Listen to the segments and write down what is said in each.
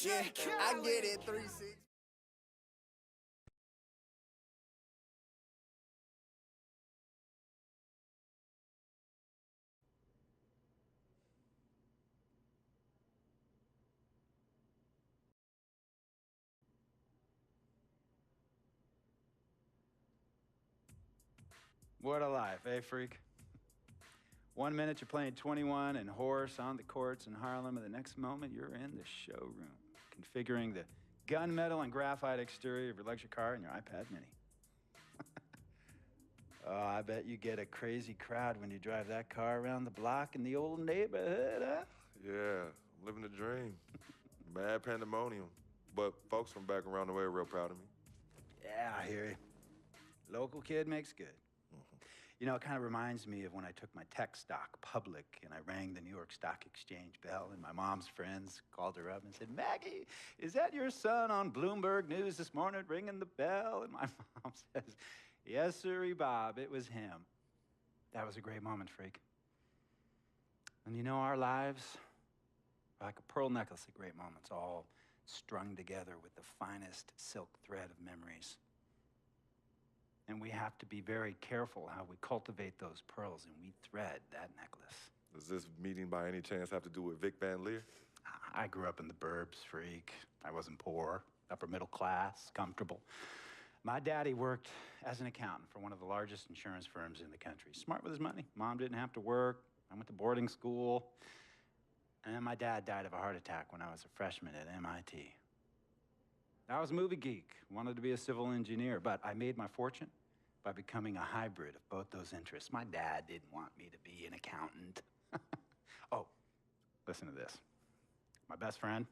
Yeah, I get it, 360. What a life, eh, freak? 1 minute you're playing 21 and horse on the courts in Harlem, and the next moment you're in the showroom, configuring the gunmetal and graphite exterior of your luxury car and your iPad mini. Oh, I bet you get a crazy crowd when you drive that car around the block in the old neighborhood, huh? Yeah, I'm living the dream. Mad pandemonium. But folks from back around the way are real proud of me. Yeah, I hear you. Local kid makes good. You know, it kind of reminds me of when I took my tech stock public and I rang the New York Stock Exchange bell, and my mom's friends called her up and said, "Maggie, is that your son on Bloomberg News this morning ringing the bell?" And my mom says, "Yes, sirree, Bob, it was him." That was a great moment, freak. And you know, our lives are like a pearl necklace of great moments, all strung together with the finest silk thread of memories. And we have to be very careful how we cultivate those pearls and we thread that necklace. Does this meeting by any chance have to do with Vic Van Leer? I grew up in the burbs, freak. I wasn't poor, upper middle class, comfortable. My daddy worked as an accountant for one of the largest insurance firms in the country. Smart with his money. Mom didn't have to work. I went to boarding school. And then my dad died of a heart attack when I was a freshman at MIT. I was a movie geek, wanted to be a civil engineer, but I made my fortune by becoming a hybrid of both those interests. My dad didn't want me to be an accountant. Oh, listen to this. My best friend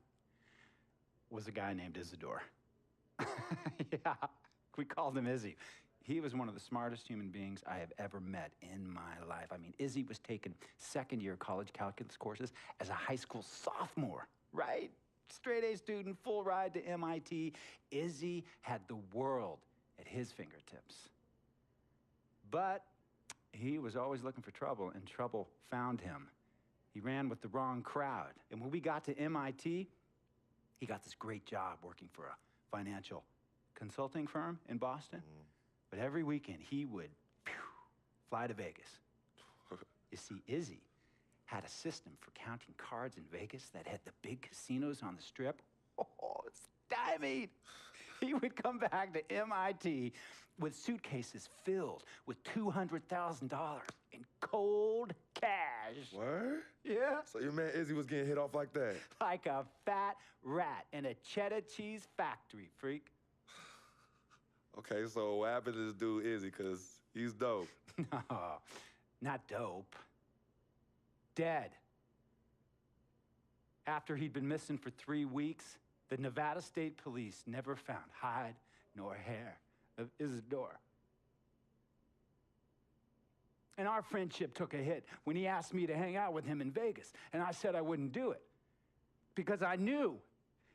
was a guy named Isidore. Yeah, we called him Izzy. He was one of the smartest human beings I have ever met in my life. I mean, Izzy was taking second-year college calculus courses as a high school sophomore, right? Straight A student, full ride to MIT. Izzy had the world at his fingertips. But he was always looking for trouble, and trouble found him. He ran with the wrong crowd. And when we got to MIT, he got this great job working for a financial consulting firm in Boston. But every weekend, he would fly to Vegas. You see, Izzy had a system for counting cards in Vegas that had the big casinos on the Strip. Oh, stymied. He would come back to MIT with suitcases filled with $200,000 in cold cash. What? Yeah. So your man Izzy was getting hit off like that? Like a fat rat in a cheddar cheese factory, freak. Okay, so what happened to this dude Izzy? Because he's dope. No, not dope. Dead. After he'd been missing for 3 weeks, the Nevada State Police never found hide nor hair of Isidore. And our friendship took a hit when he asked me to hang out with him in Vegas, and I said I wouldn't do it because I knew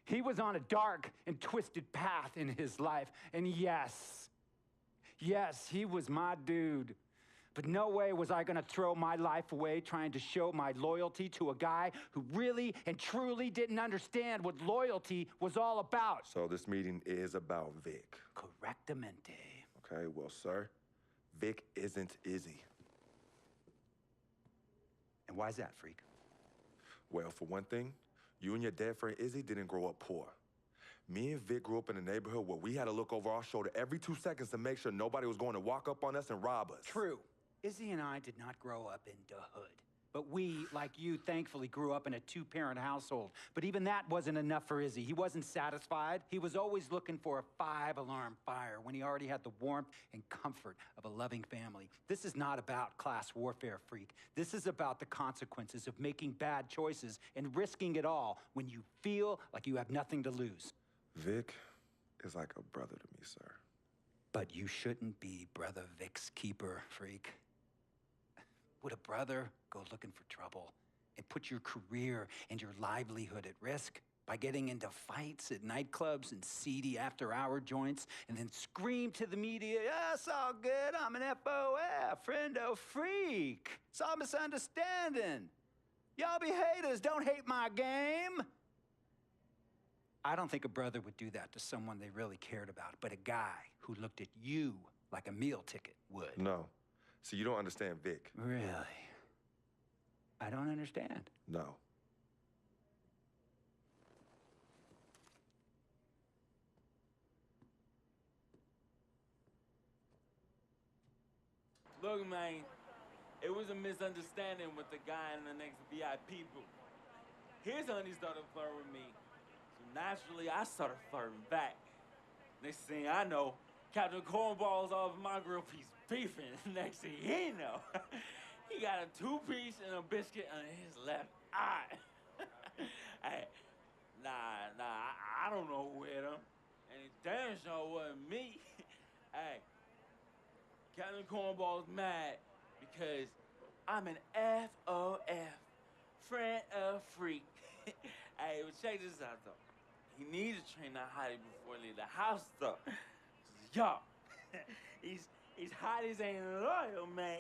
he was on a dark and twisted path in his life. And yes, he was my dude. But no way was I gonna throw my life away trying to show my loyalty to a guy who really and truly didn't understand what loyalty was all about. So this meeting is about Vic. Correctamente. Okay, well, sir, Vic isn't Izzy. And why's that, freak? Well, for one thing, you and your dead friend Izzy didn't grow up poor. Me and Vic grew up in a neighborhood where we had to look over our shoulder every 2 seconds to make sure nobody was going to walk up on us and rob us. True. Izzy and I did not grow up in the hood. But we, like you, thankfully grew up in a two-parent household. But even that wasn't enough for Izzy. He wasn't satisfied. He was always looking for a 5-alarm fire when he already had the warmth and comfort of a loving family. This is not about class warfare, freak. This is about the consequences of making bad choices and risking it all when you feel like you have nothing to lose. Vic is like a brother to me, sir. But you shouldn't be Brother Vic's keeper, freak. Would a brother go looking for trouble and put your career and your livelihood at risk by getting into fights at nightclubs and seedy after-hour joints and then scream to the media, "Yeah, it's all good, I'm an FOF, friendo freak. It's all misunderstanding. Y'all be haters, don't hate my game." I don't think a brother would do that to someone they really cared about, but a guy who looked at you like a meal ticket would. No. See, you don't understand Vic. Really? I don't understand. No. Look, man, it was a misunderstanding with the guy in the next VIP booth. His honey started flirting with me, so naturally I started flirting back. Next thing I know, Captain Cornball's off my grill piece beefing. Next thing he know, he got a two-piece and a biscuit under his left eye. Hey, I don't know who hit him, and it damn sure wasn't me. Hey, Captain Cornball's mad because I'm an FOF, friend of freak. Hey, but check this out, though. He needs to train that hottie before he leave the house, though. Yo, he's hotties ain't loyal, man.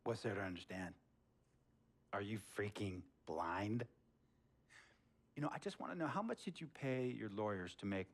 What's there to understand? Are you freaking blind? You know, I just want to know, how much did you pay your lawyers to make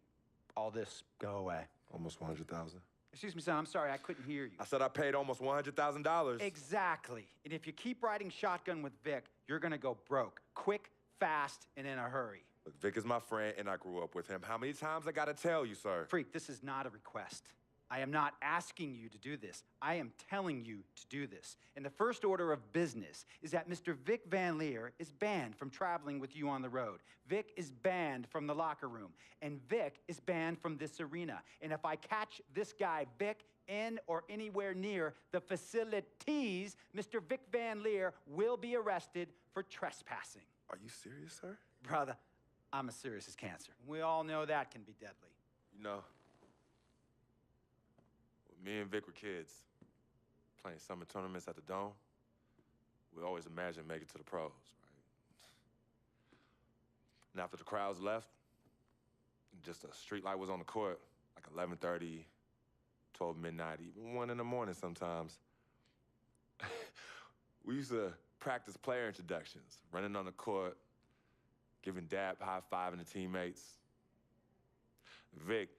all this go away? Almost 100,000. Excuse me, son, I'm sorry, I couldn't hear you. I said I paid almost $100,000. Exactly. And if you keep riding shotgun with Vic, you're gonna go broke. Quick, fast, and in a hurry. Look, Vic is my friend, and I grew up with him. How many times I gotta tell you, sir? Freak, this is not a request. I am not asking you to do this. I am telling you to do this. And the first order of business is that Mr. Vic Van Leer is banned from traveling with you on the road. Vic is banned from the locker room. And Vic is banned from this arena. And if I catch this guy, Vic, in or anywhere near the facilities, Mr. Vic Van Leer will be arrested for trespassing. Are you serious, sir? Brother, I'm as serious as cancer. We all know that can be deadly. You know, when me and Vic were kids, playing summer tournaments at the Dome, we always imagined making it to the pros, right? And after the crowds left, just a street light was on the court, like 11:30, 12 midnight, even 1 in the morning sometimes. We used to practice player introductions, running on the court, giving dap, high-fiving the teammates. Vic,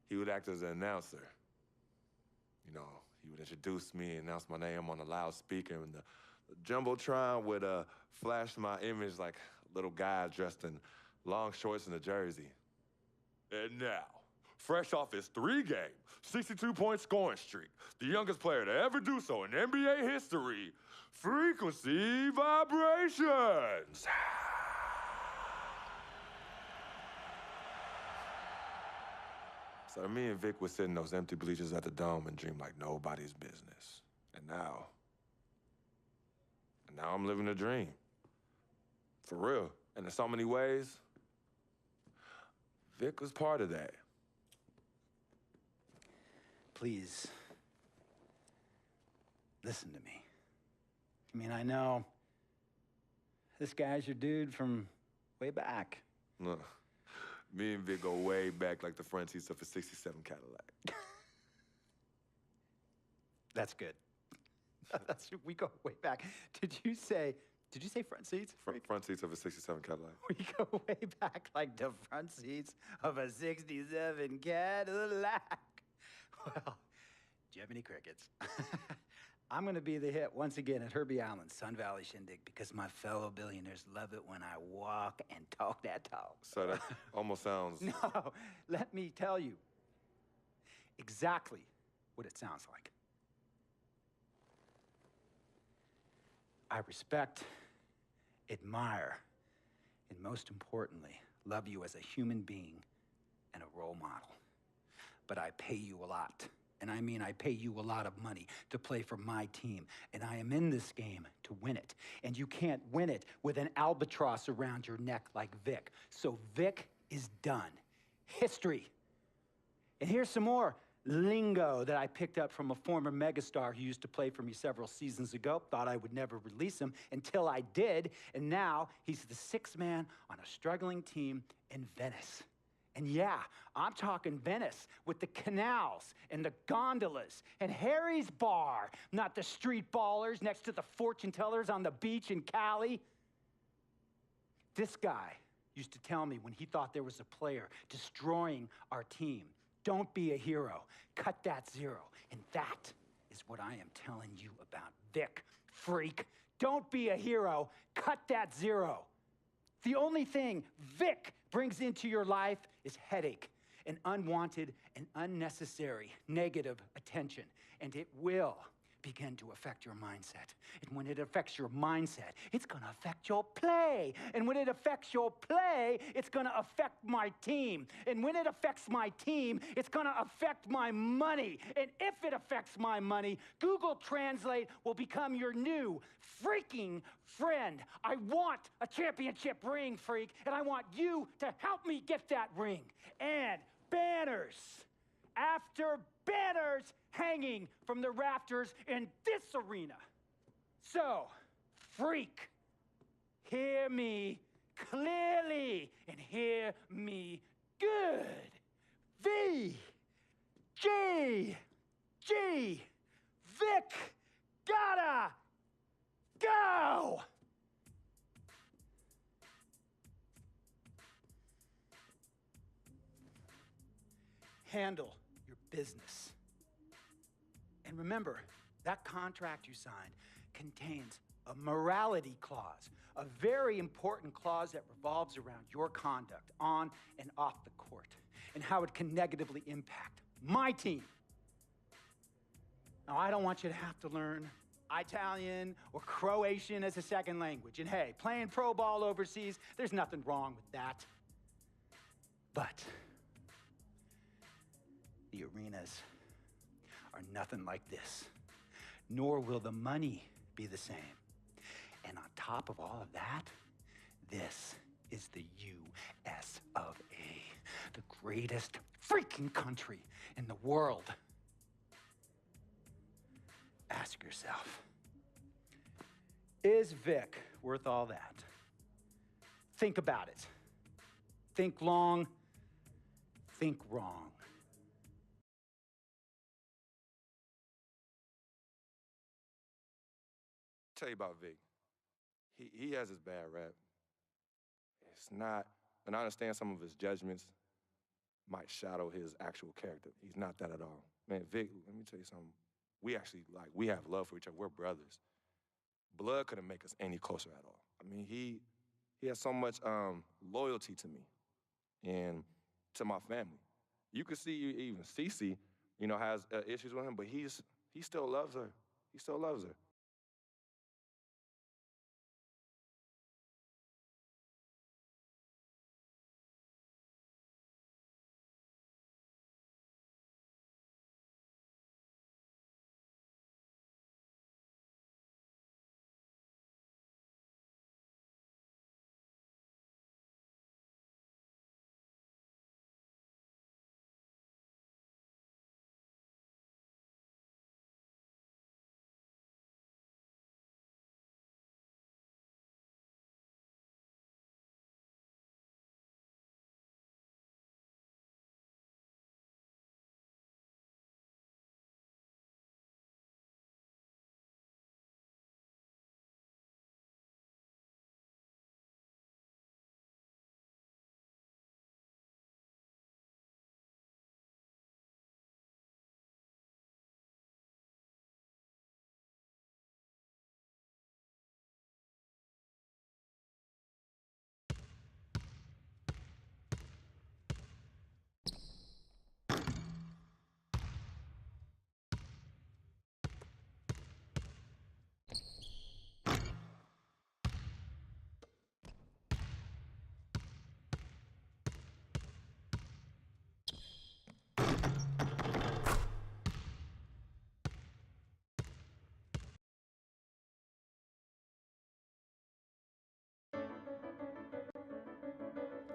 he would act as an announcer. You know, he would introduce me and announce my name on a loudspeaker, and the Jumbotron would flash my image like a little guy dressed in long shorts and a jersey. And now, fresh off his 3-game, 62-point scoring streak, the youngest player to ever do so in NBA history, Frequency Vibrations. So me and Vic would sit in those empty bleachers at the Dome and dream like nobody's business. And now I'm living a dream. For real. And in so many ways, Vic was part of that. Please, listen to me. I mean, I know this guy's your dude from way back. Look, me and Vic go way back like the front seats of a 67 Cadillac. That's good. We go way back. Did you say front seats? Front seats of a 67 Cadillac. We go way back like the front seats of a 67 Cadillac. Well, do you have any crickets? I'm gonna be the hit once again at Herbie Allen's Sun Valley Shindig because my fellow billionaires love it when I walk and talk that talk. So that almost sounds... No, let me tell you exactly what it sounds like. I respect, admire, and most importantly, love you as a human being and a role model. But I pay you a lot. And I mean, I pay you a lot of money to play for my team. And I am in this game to win it. And you can't win it with an albatross around your neck like Vic. So Vic is done. History. And here's some more lingo that I picked up from a former megastar who used to play for me several seasons ago. Thought I would never release him until I did. And now he's the 6th man on a struggling team in Venice. And yeah, I'm talking Venice with the canals and the gondolas and Harry's Bar, not the street ballers next to the fortune tellers on the beach in Cali. This guy used to tell me when he thought there was a player destroying our team, don't be a hero, cut that zero. And that is what I am telling you about Vic, freak. Don't be a hero, cut that zero. The only thing Vic brings into your life is headache and unwanted and unnecessary negative attention. And it will begin to affect your mindset. And when it affects your mindset, it's gonna affect your play. And when it affects your play, it's gonna affect my team. And when it affects my team, it's gonna affect my money. And if it affects my money, Google Translate will become your new freaking friend. I want a championship ring, freak, and I want you to help me get that ring. And banners after banners hanging from the rafters in this arena. So, freak, hear me clearly and hear me good. V, G, Vic, gotta go! Handle your business. And remember, that contract you signed contains a morality clause, a very important clause that revolves around your conduct on and off the court, and how it can negatively impact my team. Now, I don't want you to have to learn Italian or Croatian as a second language. And hey, playing pro ball overseas, there's nothing wrong with that. But the arenas are nothing like this, nor will the money be the same. And on top of all of that, this is the US of A, the greatest freaking country in the world. Ask yourself, is Vic worth all that? Think about it. Think long, think wrong. Tell you about Vic. He has his bad rap. It's not, and I understand some of his judgments might shadow his actual character. He's not that at all. Man, Vic, let me tell you something. We have love for each other. We're brothers. Blood couldn't make us any closer at all. I mean, he has so much loyalty to me and to my family. You could see even Cece, has issues with him, but he still loves her. He still loves her.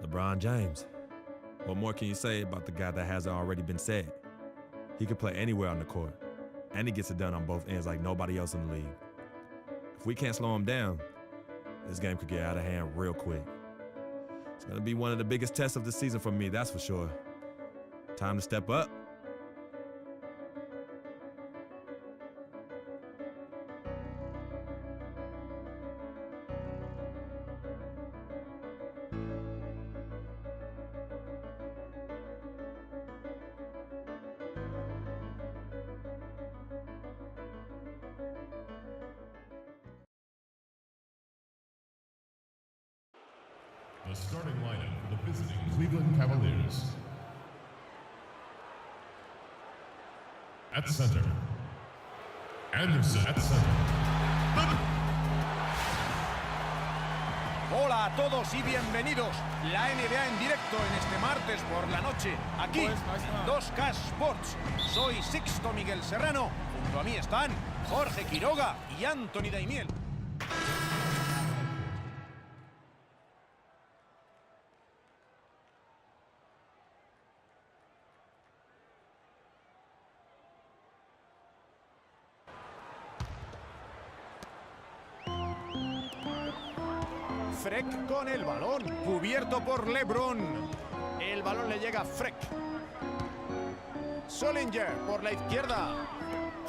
LeBron James. What more can you say about the guy that hasn't already been said? He can play anywhere on the court, and he gets it done on both ends like nobody else in the league. If we can't slow him down, this game could get out of hand real quick. It's going to be one of the biggest tests of the season for me, that's for sure. Time to step up. The starting lineup for the visiting Cleveland Cavaliers. At center, Anderson at center. Hola a todos y bienvenidos. La NBA en directo en este martes por la noche, aquí en 2K Sports. Soy Sixto Miguel Serrano. Junto a mí están Jorge Quiroga y Anthony Daimiel. Freck con el balón, cubierto por LeBron. El balón le llega a Freck. Solinger por la izquierda.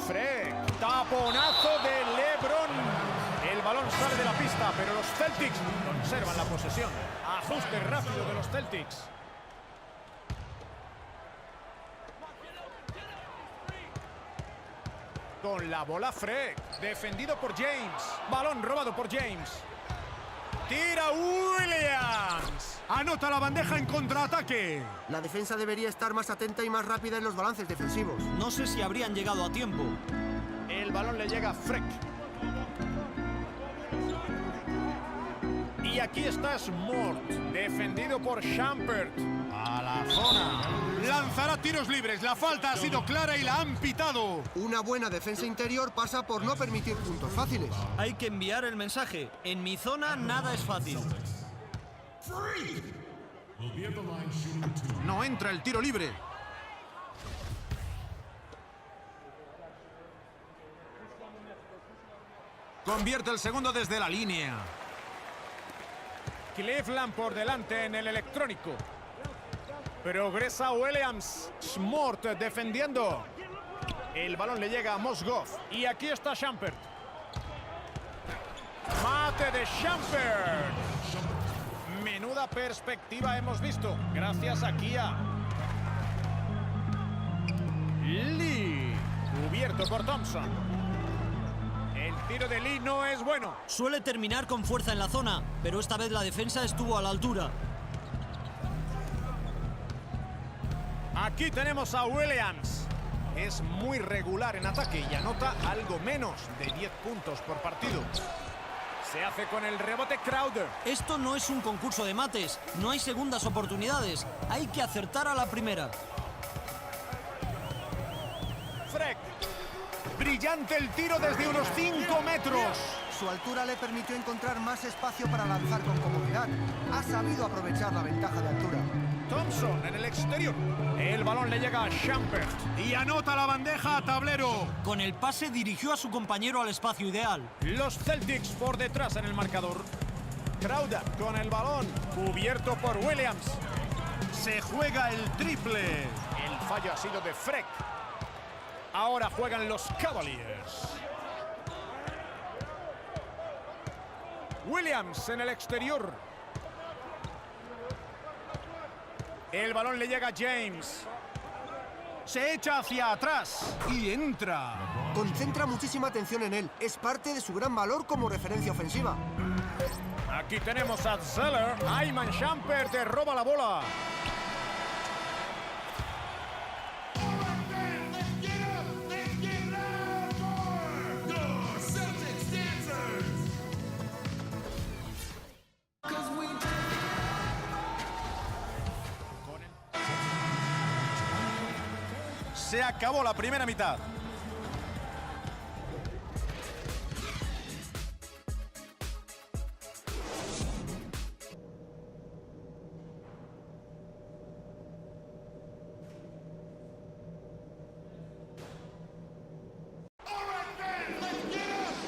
Freck, taponazo de LeBron. El balón sale de la pista, pero los Celtics conservan la posesión. Ajuste rápido de los Celtics. Con la bola Freck, defendido por James. Balón robado por James. Tira Williams. Anota la bandeja en contraataque. La defensa debería estar más atenta y más rápida en los balances defensivos. No sé si habrían llegado a tiempo. El balón le llega a Freck. Y aquí está Smart, defendido por Shumpert. A la zona. Lanzará tiros libres. La falta ha sido clara y la han pitado. Una buena defensa interior pasa por no permitir puntos fáciles. Hay que enviar el mensaje. En mi zona nada es fácil. Will be at the line shooting two. No entra el tiro libre. Convierte el segundo desde la línea. Cleveland por delante en el electrónico. Progresa Williams. Smart defendiendo. El balón le llega a Mozgov. Y aquí está Shumpert. Mate de Shumpert. Menuda perspectiva hemos visto. Gracias a Kia. Lee. Cubierto por Thompson. El tiro de Lee no es bueno. Suele terminar con fuerza en la zona, pero esta vez la defensa estuvo a la altura. Aquí tenemos a Williams. Es muy regular en ataque y anota algo menos de 10 puntos por partido. Se hace con el rebote Crowder. Esto no es un concurso de mates. No hay segundas oportunidades. Hay que acertar a la primera. Freck. Brillante el tiro desde unos 5 metros. Su altura le permitió encontrar más espacio para lanzar con comodidad. Ha sabido aprovechar la ventaja de altura. Thompson en el exterior. El balón le llega a Shumpert. Y anota la bandeja a tablero. Con el pase dirigió a su compañero al espacio ideal. Los Celtics por detrás en el marcador. Crowder con el balón. Cubierto por Williams. Se juega el triple. El fallo ha sido de Freck. Ahora juegan los Cavaliers. Williams en el exterior. El balón le llega a James. Se echa hacia atrás y entra. Concentra muchísima atención en él. Es parte de su gran valor como referencia ofensiva. Aquí tenemos a Zeller. Ayman Shumpert roba la bola. Se acabó la primera mitad.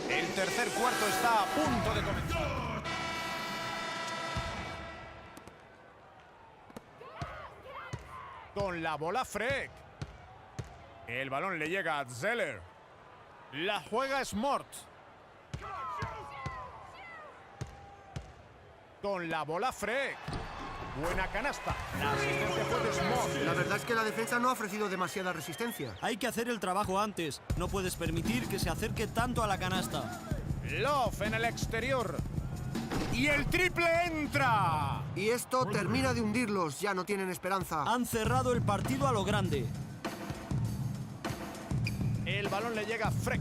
El tercer cuarto está a punto de comenzar. Con la bola Freck. El balón le llega a Zeller. La juega Smart. Con la bola Freck. Buena canasta. La asistencia fue de Smart. La verdad es que la defensa no ha ofrecido demasiada resistencia. Hay que hacer el trabajo antes. No puedes permitir que se acerque tanto a la canasta. Love en el exterior. Y el triple entra. Y esto termina de hundirlos, ya no tienen esperanza. Han cerrado el partido a lo grande. El balón le llega a Freck.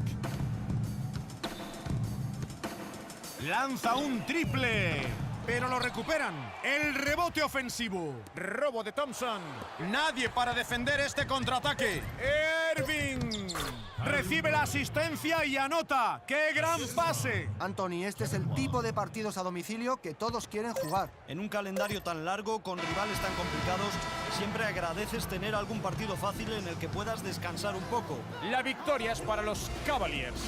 Lanza un triple, pero lo recuperan. El rebote ofensivo. Robo de Thompson. Nadie para defender este contraataque. Irving recibe la asistencia y anota. ¡Qué gran pase! Anthony, este es el tipo de partidos a domicilio que todos quieren jugar. En un calendario tan largo, con rivales tan complicados, siempre agradeces tener algún partido fácil en el que puedas descansar un poco. La victoria es para los Cavaliers.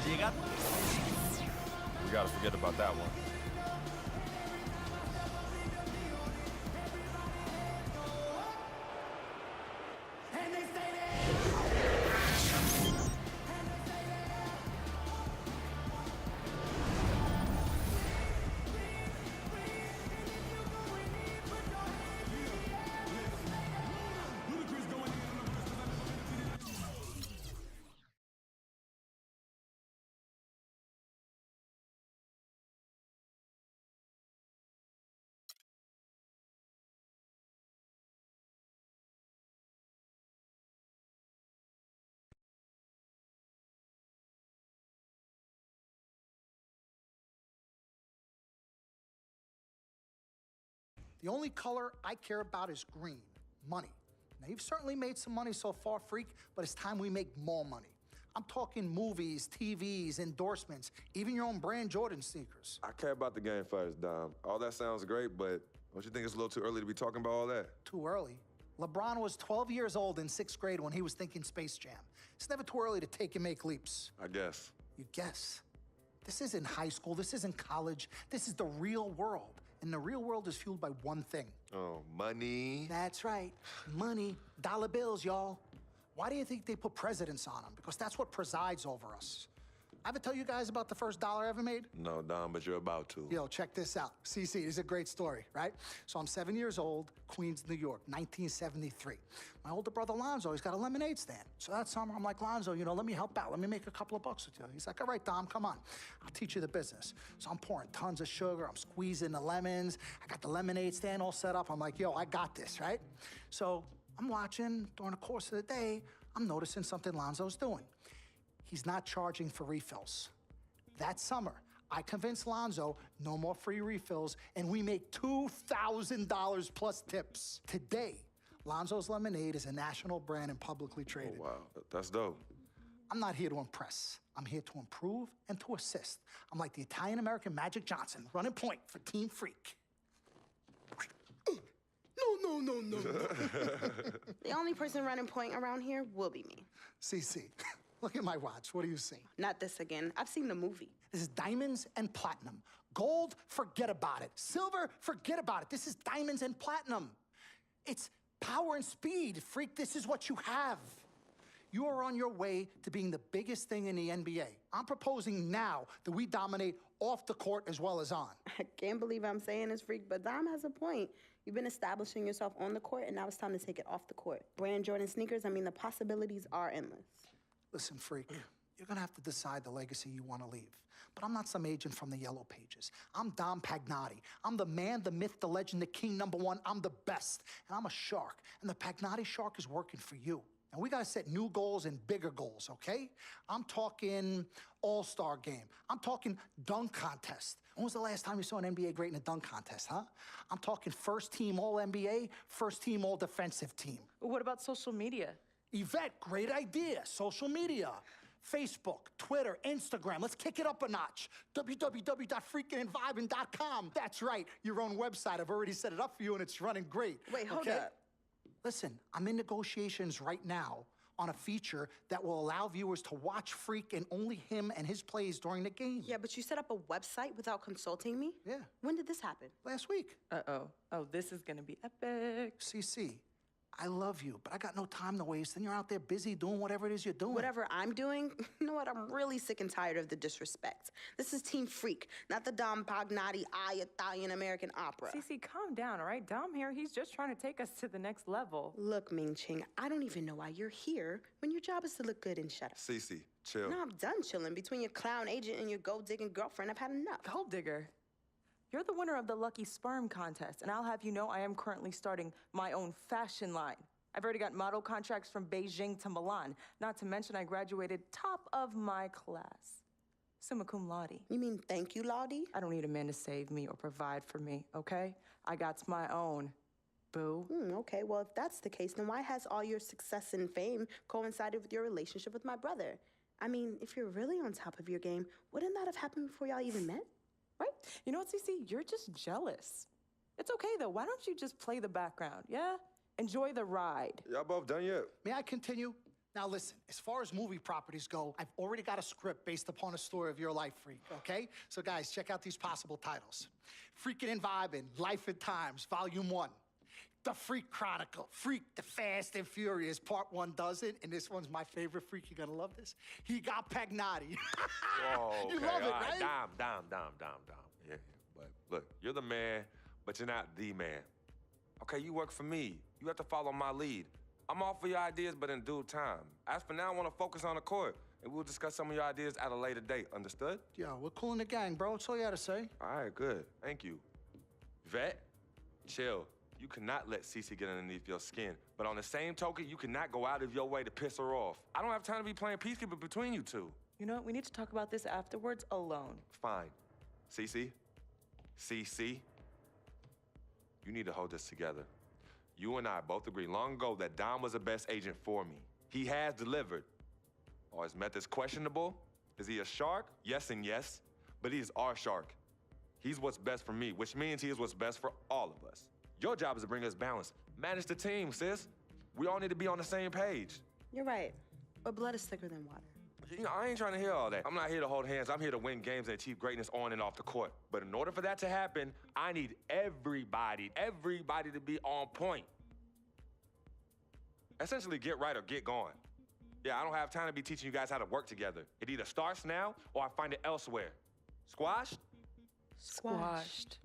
Llegar. We gotta forget about that one. The only color I care about is green, money. Now, you've certainly made some money so far, Freak, but it's time we make more money. I'm talking movies, TVs, endorsements, even your own brand Jordan sneakers. I care about the game first, Dom. All that sounds great, but don't you think it's a little too early to be talking about all that? Too early. LeBron was 12 years old in 6th grade when he was thinking Space Jam. It's never too early to take and make leaps. I guess. You guess. This isn't high school, this isn't college, this is the real world. And the real world is fueled by one thing. Oh, money. That's right. Money. Dollar bills, y'all. Why do you think they put presidents on them? Because that's what presides over us. I ever tell you guys about the first dollar I ever made? No, Dom, but you're about to. Yo, check this out. CC, this is a great story, right? So I'm 7 years old, Queens, New York, 1973. My older brother, Lonzo, he's got a lemonade stand. So that summer, I'm like, Lonzo, you know, let me help out. Let me make a couple of bucks with you. He's like, all right, Dom, come on. I'll teach you the business. So I'm pouring tons of sugar. I'm squeezing the lemons. I got the lemonade stand all set up. I'm like, yo, I got this, right? So I'm watching during the course of the day. I'm noticing something Lonzo's doing. He's not charging for refills. That summer, I convinced Lonzo no more free refills, and we make $2,000 plus tips. Today, Lonzo's Lemonade is a national brand and publicly traded. Oh, wow. That's dope. I'm not here to impress. I'm here to improve and to assist. I'm like the Italian-American Magic Johnson, running point for Team Freak. No. The only person running point around here will be me. CC, look at my watch. What do you see? Not this again. I've seen the movie. This is diamonds and platinum. Gold, forget about it. Silver, forget about it. This is diamonds and platinum. It's power and speed. Freak, this is what you have. You are on your way to being the biggest thing in the NBA. I'm proposing now that we dominate off the court as well as on. I can't believe I'm saying this, Freak, but Dom has a point. You've been establishing yourself on the court, and now it's time to take it off the court. Brand Jordan sneakers, I mean, the possibilities are endless. Listen, Freak, you're gonna have to decide the legacy you wanna leave. But I'm not some agent from the Yellow Pages. I'm Dom Pagnotti. I'm the man, the myth, the legend, the king, #1. I'm the best. And I'm a shark. And the Pagnotti shark is working for you. And we gotta set new goals and bigger goals, okay? I'm talking all-star game. I'm talking dunk contest. When was the last time you saw an NBA great in a dunk contest, huh? I'm talking first team All-NBA, first team All-Defensive team. What about social media? Yvette, great idea. Social media. Facebook, Twitter, Instagram. Let's kick it up a notch. www.freakingandvibing.com. That's right, your own website. I've already set it up for you and it's running great. Wait, hold up. Listen, I'm in negotiations right now on a feature that will allow viewers to watch Freak and only him and his plays during the game. Yeah, but you set up a website without consulting me? Yeah. When did this happen? Last week. Uh-oh. Oh, this is gonna be epic. CC, I love you, but I got no time to waste, and you're out there busy doing whatever it is you're doing. Whatever I'm doing, you know what? I'm really sick and tired of the disrespect. This is Team Freak, not the Dom Pagnotti Italian-American opera. Cece, calm down, all right? Dom here, he's just trying to take us to the next level. Look, Ming Ching, I don't even know why you're here when your job is to look good and shut up. Cece, chill. No, I'm done chilling. Between your clown agent and your gold-digging girlfriend, I've had enough. Gold digger. You're the winner of the Lucky Sperm contest, and I'll have you know I am currently starting my own fashion line. I've already got model contracts from Beijing to Milan, not to mention I graduated top of my class. Summa cum laude. You mean thank you, Lottie? I don't need a man to save me or provide for me, okay? I got my own, boo. Okay, well, if that's the case, then why has all your success and fame coincided with your relationship with my brother? I mean, if you're really on top of your game, wouldn't that have happened before y'all even met? Right? You know what, Cece? You're just jealous. It's okay, though. Why don't you just play the background, yeah? Enjoy the ride. Y'all both done yet? May I continue? Now listen, as far as movie properties go, I've already got a script based upon a story of your life, Freak, okay? So guys, check out these possible titles. Freakin' and Vibin', Life and Times, Volume 1. The Freak Chronicle, Freak the Fast and Furious, Part 1 does it, and this one's my favorite, Freak, you're gonna love this. He got Pagnotti. Whoa, You okay, love it, all right? Dom. Yeah, but look, you're the man, but you're not the man. Okay, you work for me. You have to follow my lead. I'm all for your ideas, but in due time. As for now, I want to focus on the court, and we'll discuss some of your ideas at a later date. Understood? Yo, we're cool in the gang, bro. That's all you had to say. All right, good. Thank you. Vet, chill. You cannot let Cece get underneath your skin. But on the same token, you cannot go out of your way to piss her off. I don't have time to be playing peacekeeper between you two. You know what? We need to talk about this afterwards alone. Fine. Cece, you need to hold this together. You and I both agreed long ago that Dom was the best agent for me. He has delivered. Are his methods questionable? Is he a shark? Yes and yes. But he is our shark. He's what's best for me, which means he is what's best for all of us. Your job is to bring us balance. Manage the team, sis. We all need to be on the same page. You're right. But blood is thicker than water. You know, I ain't trying to hear all that. I'm not here to hold hands. I'm here to win games and achieve greatness on and off the court. But in order for that to happen, I need everybody to be on point. Essentially, get right or get going. Yeah, I don't have time to be teaching you guys how to work together. It either starts now or I find it elsewhere. Squashed? Squashed.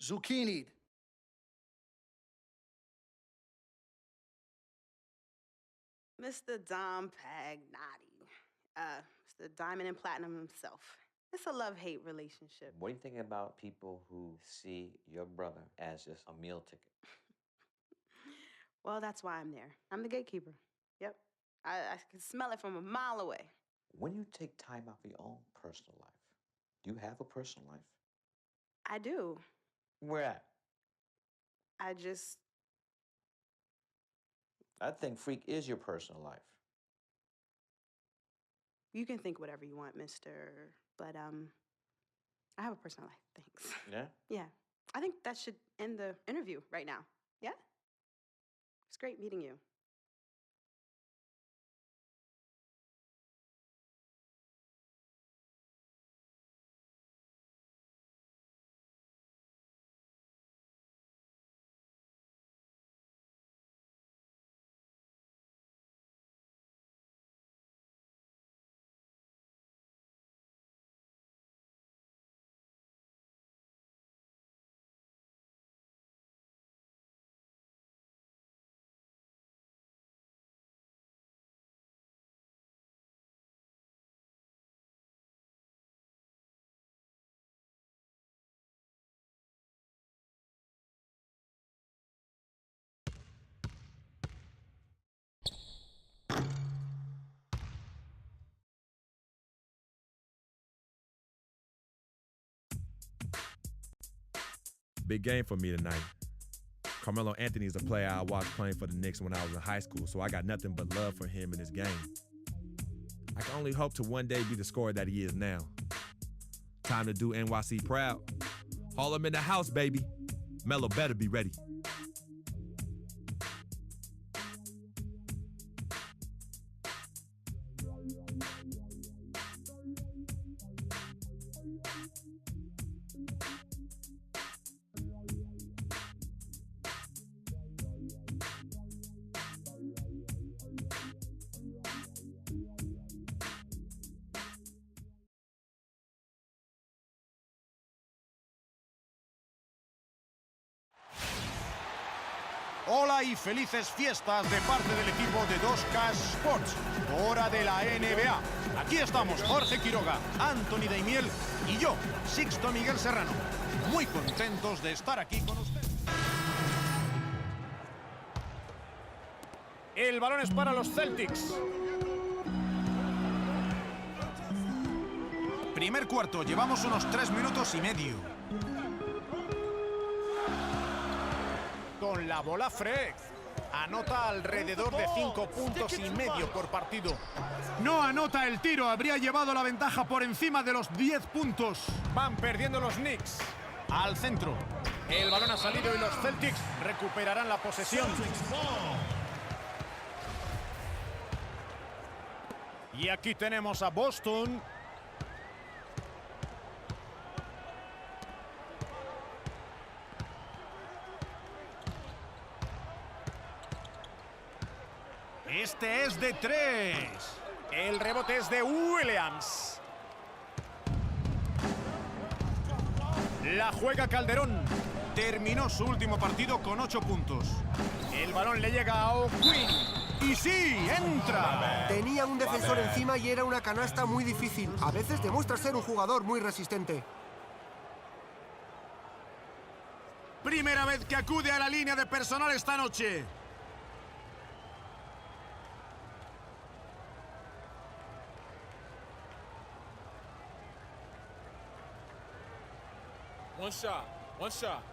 Zucchini'd. Mr. Dom Pagnotti. Mr. Diamond and Platinum himself. It's a love-hate relationship. What are you thinking about people who see your brother as just a meal ticket? Well, that's why I'm there. I'm the gatekeeper. Yep. I can smell it from a mile away. When you take time out for your own personal life, do you have a personal life? I do. Where at? I think Freak is your personal life. You can think whatever you want, mister. But, I have a personal life, thanks. Yeah? Yeah. I think that should end the interview right now. Yeah? It's great meeting you. Big game for me tonight. Carmelo Anthony's a player I watched playing for the Knicks when I was in high school, so I got nothing but love for him in his game. I can only hope to one day be the scorer that he is now. Time to do NYC proud. Haul him in the house, baby. Melo better be ready. Hola y felices fiestas de parte del equipo de 2K Sports, hora de la NBA. Aquí estamos Jorge Quiroga, Anthony Daimiel y yo, Sixto Miguel Serrano. Muy contentos de estar aquí con ustedes. El balón es para los Celtics. Primer cuarto, llevamos unos 3 minutos y medio. Con la bola Freck. Anota alrededor de 5 puntos y medio por partido. No anota el tiro, habría llevado la ventaja por encima de los 10 puntos. Van perdiendo los Knicks. Al centro. El balón ha salido y los Celtics recuperarán la posesión. Y aquí tenemos a Boston. Este es de 3. El rebote es de Williams. La juega Calderón. Terminó su último partido con 8 puntos. El balón le llega a O'Quinn. Y sí, entra. Tenía un defensor encima y era una canasta muy difícil. A veces demuestra ser un jugador muy resistente. Primera vez que acude a la línea de personal esta noche. One shot, one shot.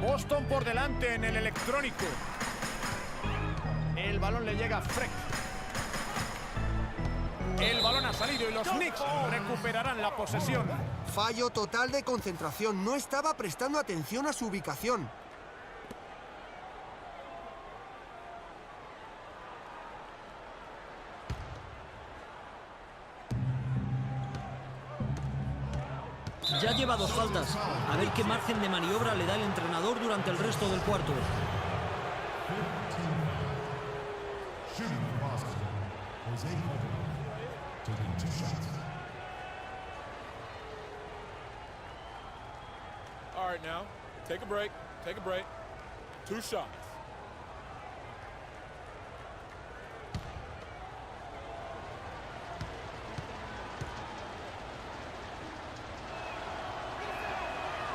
Boston por delante en el electrónico. El balón le llega a Freck. El balón ha salido y los Knicks recuperarán la posesión. Fallo total de concentración. No estaba prestando atención a su ubicación. Ya lleva 2 faltas. A ver qué margen de maniobra le da el entrenador durante el resto del cuarto. Shooting for Boston, Jose Calderon, taking 2 shots. All right, now, take a break, 2 shots.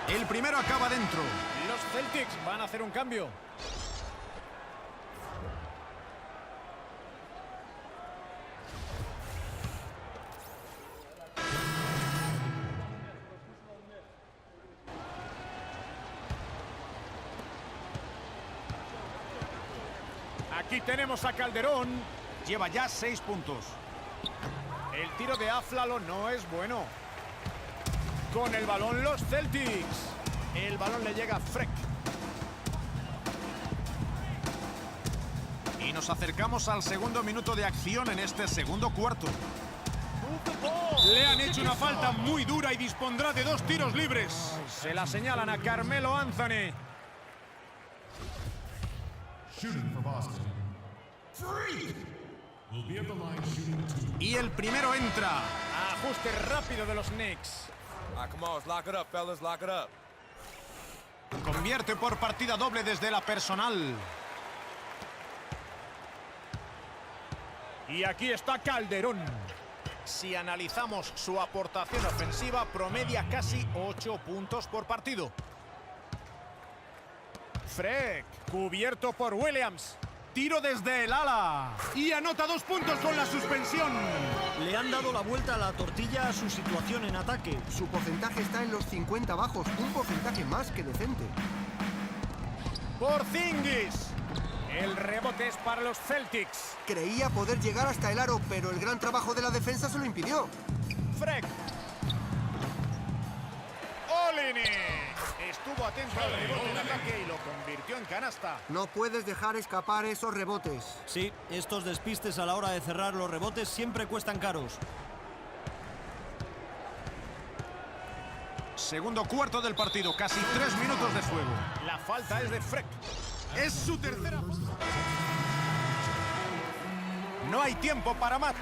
El primero acaba dentro. Los Celtics van a hacer un cambio. Aquí tenemos a Calderón. Lleva ya 6 puntos. El tiro de Aflalo no es bueno. Con el balón los Celtics. El balón le llega a Freck. Y nos acercamos al segundo minuto de acción en este segundo cuarto. Le han hecho una falta muy dura y dispondrá de 2 tiros libres. Se la señalan a Carmelo Anthony. Shooting for Boston. Will be at the line shooting 2. Y el primero entra. Ajuste rápido de los Knicks. Come on, let's lock it up, fellas, lock it up. Convierte por partida doble desde la personal. Y aquí está Calderón. Si analizamos su aportación ofensiva, promedia casi 8 puntos por partido. Freck, cubierto por Williams. Tiro desde el ala. Y anota 2 puntos con la suspensión. Le han dado la vuelta a la tortilla a su situación en ataque. Su porcentaje está en los 50 bajos, un porcentaje más que decente. Porzingis. El rebote es para los Celtics. Creía poder llegar hasta el aro, pero el gran trabajo de la defensa se lo impidió. Freck. Olynyk. Estuvo atento al rebote en ataque y lo convirtió en canasta. No puedes dejar escapar esos rebotes. Sí, estos despistes a la hora de cerrar los rebotes siempre cuestan caros. Segundo cuarto del partido, casi 3 minutos de juego. La falta es de Freck. Es su tercera. No hay tiempo para Matt.